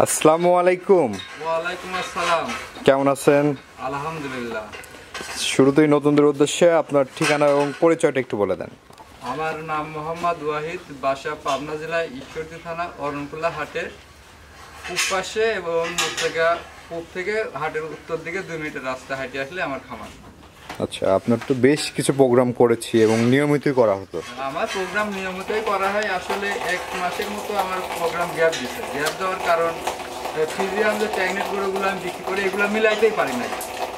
আসসালামু আলাইকুম। ওয়ালাইকুম আসসালাম। কেমন আছেন? আলহামদুলিল্লাহ। শুরুতেই নতুনদের উদ্দেশ্যে আপনার ঠিকানা এবং পরিচয়টা একটু বলে দেন। আমার নাম মোহাম্মদ ওয়াহিদ, বাসা পাবনা জেলায় ঈশ্বরদী থানা অরণকুলা হাটের পূব পাশে এবং পূব থেকে হাটের উত্তর দিকে 2 মিনিটের রাস্তা হাঁটে আসলে আমার খামার। আচ্ছা, আপনার তো বেশ কিছু প্রোগ্রাম করেছি এবং নিয়মিতই করা হতো। আমার প্রোগ্রাম নিয়মিতই করা হয়। আসলে 1 মাসের মতো আমার প্রোগ্রাম গ্যাপ দিচ্ছে। গ্যাপ দেওয়ার কারণ ফিজিয়াম যে ট্যাগনেট গরুগুলো আমি বিক্রি করি এগুলো মিলাইতেই পারি না।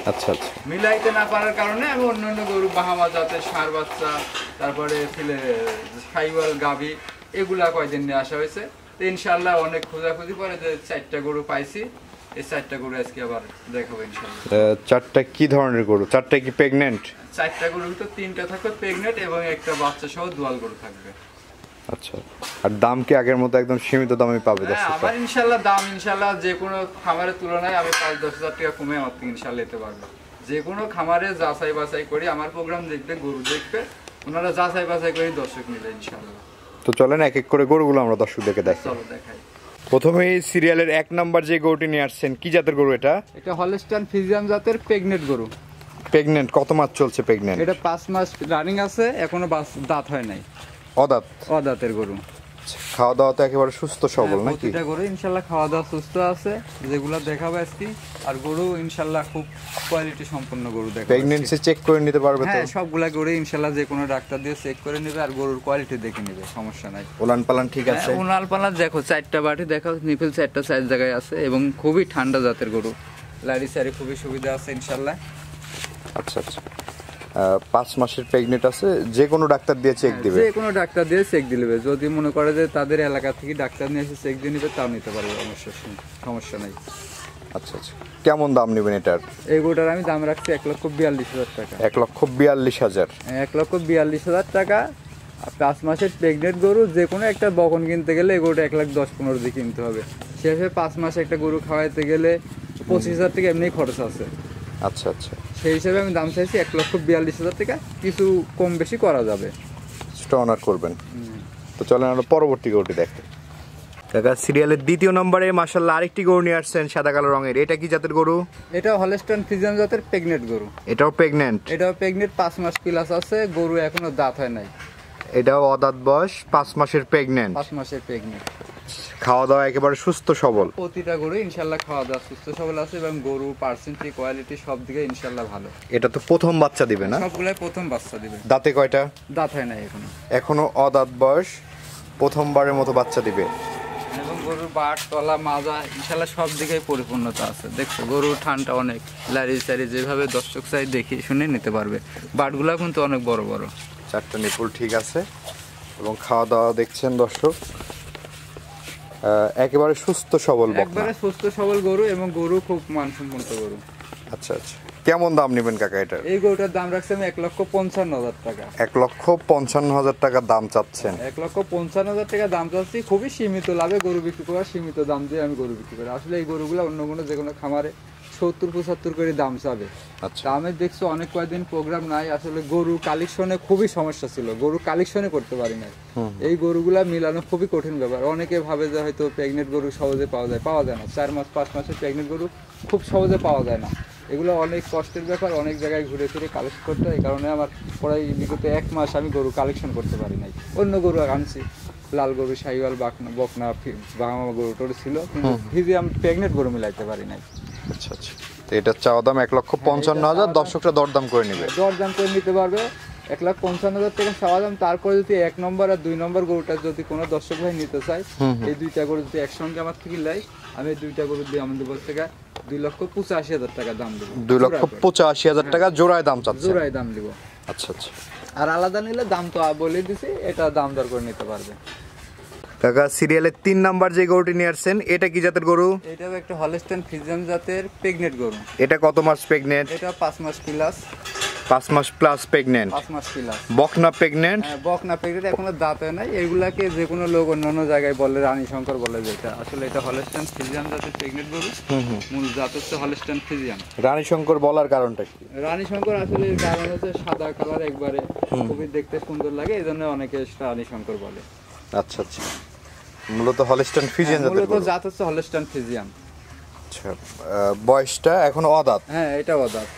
আচ্ছা আচ্ছা, মিলাইতে না পারার কারণে আমি অন্যান্য গরু বাহামা জাতের ষাঁড় বাচ্চা, তারপরে সাইওয়াল গাভী এগুলা কয়দিন নিয়ে আসা হয়েছে। তো ইনশাল্লাহ অনেক খোঁজাখুঁজি পরে যে 4টা গরু পাইছি, এই 4টা গরু আজকে আবার দেখাবো ইনশাল্লাহ। 4টা কি ধরনের গরু? 4টা কি প্রেগনেন্ট? 4টা গরুর ভিতর 3টা থাকবে প্রেগনেন্ট এবং একটা বাচ্চা সহ দুয়াল গরু থাকবে। আচ্ছা, আর দাম কি আগের মতো একদম সীমিত দামে পাবে? আমার ইনশাল্লাহ দাম ইনশাল্লাহ যে কোনো খামারের তুলনায় আমি 5-10 হাজার টাকা কমে আমার থেকে ইনশাল্লাহ নিতে পারবো। যে কোনো খামারে যাচাই বাছাই করি, আমার প্রোগ্রাম দেখবে, গরু দেখবে, ওনারা যাচাই বাছাই করে দর্শক নিবে ইনশাল্লাহ। তো চলেন এক এক করে গরুগুলো আমরা দর্শকদেরকে দেখাই। চলো দেখাই। প্রথমেই সিরিয়ালের 1 নাম্বার যে গরুটি নিয়ে আসছেন, কি জাতের গরু এটা? এটা হলস্টাইন ফ্রিজিয়ান জাতের প্রেগনেন্ট গরু। প্রেগনেন্ট? কত মাস চলছে প্রেগনেন্ট? এটা 5 মাস রানিং আছে, এখনো দাঁত হয় নাই। অদাঁতের গরু। খাওয়া দাওয়া তো একেবারে সুস্থ সবল নাকি? প্রতিটা গরু ইনশাল্লাহ খাওয়া দাওয়া সুস্থ আছে, যেগুলা দেখাবো আজকে। আর গরু ইনশাল্লাহ খুব কোয়ালিটি সম্পন্ন গরু দেখাবো। প্রেগন্যান্সি চেক করে নিতে পারবে তো? হ্যাঁ, সবগুলা গরু ইনশাল্লাহ যে কোনো ডাক্তার দিয়ে চেক করে নেবে আর গরুর কোয়ালিটি দেখে নেবে, সমস্যা নাই। ওলান পালান ঠিক আছে? ওলান পালান দেখো, 4টা বাটি দেখো, নিপল 4টা সাইজ জায়গায় আছে এবং খুবই ঠান্ডা জাতের গরু। লাড়ি সারি খুবই সুবিধা আছে ইনশাল্লাহ। আচ্ছা আচ্ছা, 5 মাসের প্রেগনেন্ট আছে, যে কোনো ডাক্তার দিয়ে চেক দিবে? যে কোনো ডাক্তার দিয়ে চেক দিবে। যদি মনে করে যে তাদের এলাকা থেকে ডাক্তার নিয়ে এসে চেক দিয়ে নিবে, তাও নিতে পারবে, সমস্যা নাই। আচ্ছা আচ্ছা, কেমন দাম নেবেন এটার? এই গরুটার আমি দাম রাখছি 1,42,000 টাকা। 1,42,000? 1,42,000 টাকা। 5 মাসের প্রেগনেন্ট গরু, যে কোনো একটা বকন কিনতে গেলে এই গরুটা 1,10,15 দিয়ে কিনতে হবে। সেভাবে 5 মাসে একটা গরু খাওয়াইতে গেলে 25,000 টাকা এমনি খরচ আছে। আচ্ছা আচ্ছা, সেই হিসাবে আমি দাম চাইছি 1,42,000 টাকা, কিছু কম বেশি করা যাবে। অনার করবেন। তো চলেন আমরা পরবর্তী গরুটি দেখতে। কাকা, সিরিয়ালের 2 নম্বরে মাশাআল্লাহ আরেকটি গরু নিয়ে আসছেন সাদা কালো রঙের, এটা কি জাতের গরু? এটা হলস্টাইন ফ্রিজিয়ান জাতের প্রেগনেন্ট গরু। এটাও প্রেগনেন্ট? এটাও প্রেগনেন্ট, 5 মাস প্লাস আছে, গরু এখনো দাঁত হয় নাই। এটাও অদাঁত বয়স, 5 মাসের প্রেগনেন্ট? 5 মাসের প্রেগনেন্ট। খাওয়া দাওয়া একেবারে সুস্থ সবল? প্রতিটা গরু ইনশাল্লাহ খাওয়া দাওয়া সুস্থ সবল আছে এবং গরু পার্সেন্টেজ কোয়ালিটি সব দিকে ইনশাল্লাহ ভালো। এটা তো প্রথম বাচ্চা দিবে না? সবগুলাই প্রথম বাচ্চা দিবে। দাঁতে কয়টা? দাঁত হয় নাই এখনো অদাঁত বয়স, প্রথমবারের মতো বাচ্চা দিবে। এবং গরুর বাট তলা মাজা ইনশাল্লাহ সব দিকেই পরিপূর্ণতা আছে। দেখছো গরুর ঠান্ডা অনেক, লারি সারি যেভাবে দর্শক চাই দেখে শুনে নিতে পারবে। বাটগুলা কিন্তু অনেক বড় বড়। 4টা নিপুল ঠিক আছে এবং খাওয়া দাওয়া দেখছেন দর্শক, একেবারে সুস্থ সবল বকনা। একবারে সুস্থ সবল গরু এবং গরু খুব মানসম্পন্ন গরু। আচ্ছা আচ্ছা, কেমন দাম নেবেন কাকা এটার? এই গরুটার দাম রাখছি আমি 1,55,000 টাকা। 1,55,000 টাকা দাম চাচ্ছেন? 1,55,000 টাকা দাম চাচ্ছি। খুবই সীমিত লাভে গরু বিক্রি করা, সীমিত দাম দিয়ে আমি গরু বিক্রি করি। আসলে এই গরুগুলো অন্য কোনো যে কোনো খামারে 70-75 করে দাম চাবে। আচ্ছা, আমি দেখছি অনেক কয়েকদিন প্রোগ্রাম নাই, আসলে গরু কালেকশনে খুবই সমস্যা ছিল, গরু কালেকশনে করতে পারি না। এই গরুগুলা মিলানো খুবই কঠিন ব্যাপার। অনেকে ভাবে যে হয়তো প্রেগনেন্ট গরু সহজে পাওয়া যায় না। 4 মাস 5 মাসের প্রেগনেন্ট গরু খুব সহজে পাওয়া যায় না। এগুলো অনেক কষ্টের ব্যাপার, অনেক জায়গায় ঘুরে ফিরে কালেক্ট করতে হয়। এই কারণে আমার প্রায় বিগত 1 মাস আমি গরু কালেকশন করতে পারি নাই। অন্য গরু আনছি, লাল গরু, সাইওয়াল, বকনা, বাহামা গরু টরু ছিল, কিন্তু ফ্রিজিয়ান প্রেগনেন্ট গরু মিলাইতে পারি নাই। আচ্ছা আচ্ছা, তো এটা চাওয়া দাম 1,55,000, দর্শকরা দরদাম করে নেবে? দরদাম করে নিতে পারবে। 1,55,000 টাকা চাওয়া দাম। তারপরে যদি 1 নম্বর আর 2 নম্বর গরুটা যদি কোনো দর্শক ভাই নিতে চায়, এই 2টা গরু যদি একসঙ্গে আমার থেকে লাই, আমি 2টা গরু দিয়ে আমাদের বল থেকে 2,85,000 টাকা দাম দেবো। 2,85,000 টাকা জোড়ায় দাম চাচ্ছে? জোড়ায় দাম দিব। আচ্ছা আচ্ছা, আর আলাদা নিলে দাম তো বলে দিছি, এটা দাম দর করে নিতে পারবে। কাকা, সিরিয়ালের 3 নাম্বার যে গরুটি নিয়ে আসছেন, এটা কি জাতের গরু? এটাও একটা হলস্টাইন ফ্রিজিয়ান জাতের প্রেগনেন্ট গরু। এটা কত মাস প্রেগনেন্ট? এটা 5 মাস প্লাস। 5 মাস প্লাস প্রেগনেন্ট? 5 মাস প্লাস। বকনা প্রেগনেন্ট? হ্যাঁ, বকনা প্রেগনেন্ট, এখনো দাঁত হয় নাই। এগুলাকে যে কোনো লোক অন্যান্য জায়গায় বলে রানী শঙ্কর বলে, যেটা আসলে এটা হলস্টাইন ফ্রিজিয়ান জাতের প্রেগনেন্ট গরু। মূল জাত হচ্ছে হলস্টাইন ফ্রিজিয়ান। রানী শঙ্কর বলার কারণটা কি? রানী শঙ্কর আসলে এর কারণ হচ্ছে সাদা কালার, একবারে খুবই দেখতে সুন্দর লাগে, এই জন্য অনেকে রানী শঙ্কর বলে। আচ্ছা আচ্ছা, মূলত হলস্টাইন ফ্রিজিয়ান জাতের মূলত গরু। জাত হচ্ছে হলস্টাইন ফ্রিজিয়ান। আচ্ছা, বয়সটা এখন অদাঁত, হ্যাঁ এটা অদাঁত।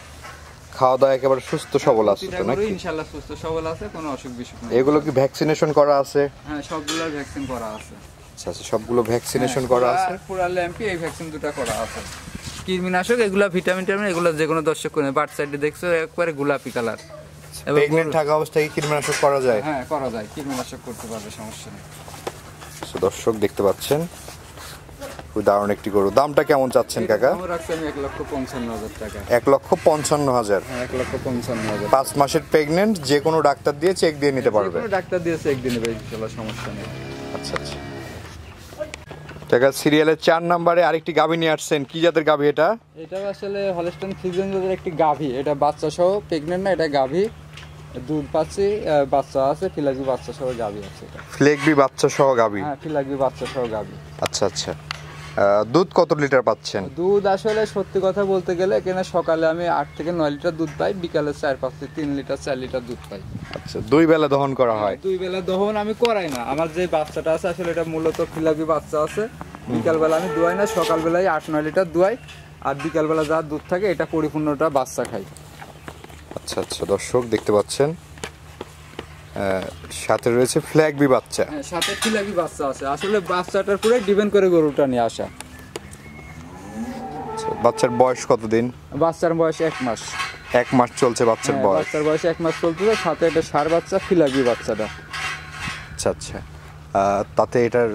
খাওয়া দাওয়া একেবারে সুস্থ সবল আছে তো নাকি? ইনশাআল্লাহ সুস্থ সবল আছে, কোনো অসুখ বিসুখ নেই। এগুলো কি ভ্যাকসিনেশন করা আছে? হ্যাঁ সবগুলোর ভ্যাকসিন করা আছে। আচ্ছা আচ্ছা, সবগুলো ভ্যাকসিনেশন করা আছে। পুরা ল্যাম্পি এই ভ্যাকসিন দুটো করা আছে। কৃমিনাশক এগুলা ভিটামিন টামিন এগুলো যে কোনো দর্শক করে বাট সাইডে দেখছো একবারে গোলাপি কালার। প্রেগন্যান্ট থাকা অবস্থায় কি কীটনাশক করা যায়? হ্যাঁ করা যায়, কীটনাশক করতে পারবে, সমস্যা নেই। তো দর্শক দেখতে পাচ্ছেন খুব দারুণ একটি গরু। দামটা কেমন চাচ্ছেন কাকা? আমি রাখছি আমি 1,55,000 টাকা। 1,55,000। হ্যাঁ 1,55,000। 5 মাসের প্রেগনেন্ট, যে কোনো ডাক্তার দিয়ে চেক দিয়ে নিতে পারবে? কোনো ডাক্তার দিয়েছে একদিন নেবে ইনশাআল্লাহ, সমস্যা নেই। আচ্ছা আচ্ছা। কাকা সিরিয়ালের 4 নম্বরে আরেকটি গাভী নিয়ে আসছেন, কি জাতের গাভী এটা? এটা আসলে হলস্টাইন ফ্রিজিয়ান জাতের একটি গাভী। এটা বাচ্চা সহ প্রেগনেন্ট না, এটা গাভী, দুধ পাচ্ছি, বাচ্চা আছে, ফিলাগি বাচ্চা সহ গাভী আছে এটা। ফ্লেগবি বাচ্চা সহ গাভী? হ্যাঁ ফিলাগি বাচ্চা সহ গাভী। আচ্ছা আচ্ছা। দুধ কত লিটার পাচ্ছেন? দুধ আসলে সত্যি কথা বলতে গেলে এখানে সকালে আমি 8 থেকে 9 লিটার দুধ পাই, বিকালে 4-5 থেকে 3 লিটার 4 লিটার দুধ পাই। আচ্ছা, 2 বেলা দহন করা হয়? 2 বেলা দহন আমি করাই না। আমার যে বাচ্চাটা আছে আসলে এটা মূলত ফিলাগি বাচ্চা আছে। বিকালবেলা আমি দুয়াই না, সকালবেলায় 8-9 লিটার দুয়াই, আর বিকালবেলা যা দুধ থাকে এটা পরিপূর্ণটা বাচ্চা খাই। আচ্ছা আচ্ছা, দর্শক দেখতে পাচ্ছেন সাথে রয়েছে ফ্ল্যাগবি বাচ্চা। হ্যাঁ সাথে ফিলাগি বাচ্চা আছে। আসলে বাচ্চাটার পুরো ডিপেন্ড করে গরুটা নিয়ে আসা। আচ্ছা, বাচ্চার বয়স কতদিন? বাচ্চার বয়স 1 মাস। 1 মাস চলছে বাচ্চার হ্যাঁ, বয়স? বাচ্চার বয়স 1 মাস চলতেছে, সাথে এটা ষাঁড় বাচ্চা ফিলাগি বাচ্চাটা। আচ্ছা আচ্ছা। তাতে এটার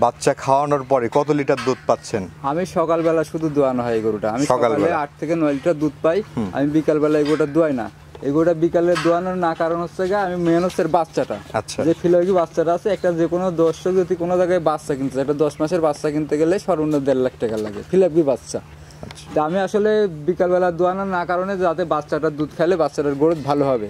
বাচ্চা খাওয়ানোর পরে কত লিটার দুধ পাচ্ছেন? আমি সকালবেলা শুধু দোয়ানো হয় এই গরুটা। আমি সকালে সকালবেলা? 8 থেকে 9 লিটার দুধ পাই। আমি বিকালবেলা এই গরুটা দোয়াই না। এই গরুটা বিকালে দোয়ানোর না কারণ হচ্ছে গা, আমি মেন হচ্ছে বাচ্চাটা, আচ্ছা। যে ফিলাগি বাচ্চাটা আছে, একটা যে কোনো দর্শক যদি কোনো জায়গায় বাচ্চা কিনতে চায়, এটা 10 মাসের বাচ্চা কিনতে গেলে সর্বনিম্ন 1.5 লাখ টাকা লাগে ফিলাগি বাচ্চা। তা আমি আসলে বিকালবেলা দোয়ানোর না কারণে যাতে বাচ্চাটার দুধ খেলে বাচ্চাটার গ্রোথ ভালো হবে।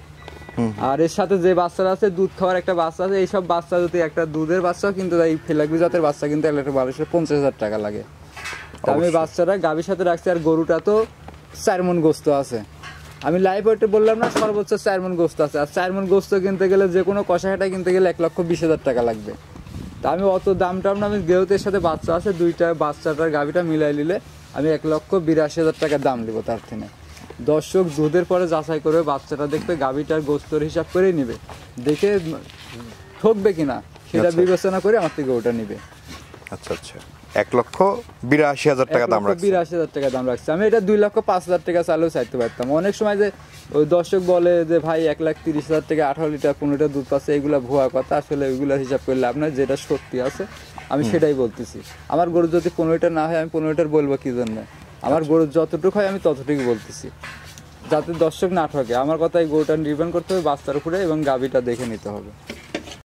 আর এর সাথে যে বাচ্চারা আছে দুধ খাওয়ার একটা বাচ্চা আছে, এইসব বাচ্চা যদি একটা দুধের বাচ্চাও কিন্তু এই ফিলাগি জাতের বাচ্চা কিন্তু 1,50,000 টাকা লাগে। তা আমি বাচ্চাটা গাভীর সাথে রাখছি। আর গরুটা তো 4 মণ গোস্ত আছে। আমি লাইভ ওয়েটে বললাম না, সর্বোচ্চ 4 মণ গোস্ত আছে। আর 4 মণ গোস্ত কিনতে গেলে যে কোনো কষাইটা কিনতে গেলে 1,20,000 টাকা লাগবে। তা আমি অত দাম টাম না, আমি গেহুতের সাথে বাচ্চা আছে, দুইটা বাচ্চাটার গাভীটা মিলাই নিলে আমি 1,82,000 টাকা দাম নিব তার থেকে। দর্শক দুধের পরে যাচাই করবে, বাচ্চাটা দেখবে, গাভীটার গোস্তর হিসাব করেই নিবে, দেখে ঠকবে কিনা সেটা বিবেচনা করে আমার থেকে ওটা নিবে। আচ্ছা আচ্ছা, 1,82,000 টাকা দাম রাখছি? 1,82,000 টাকা দাম রাখছি আমি। এটা 2,05,000 টাকা চালেও চাইতে পারতাম। অনেক সময় যে ওই দর্শক বলে যে ভাই 1,30,000 টাকা 18 লিটার 15 লিটার দুধ পাচ্ছে, এগুলো ভুয়া কথা। আসলে ওইগুলো হিসাব করলে আপনার যেটা সত্যি আছে আমি সেটাই বলতেছি। আমার গরু যদি 15 লিটার না হয় আমি 15 লিটার বলবো কি জন্য? আমার গরু যতটুকু হয় আমি ততটুকু বলতেছি, যাতে দর্শক না ঠকে। আমার কথা এই গরুটা নির্মাণ করতে হবে বাচ্চার উপরে এবং গাভীটা দেখে নিতে হবে।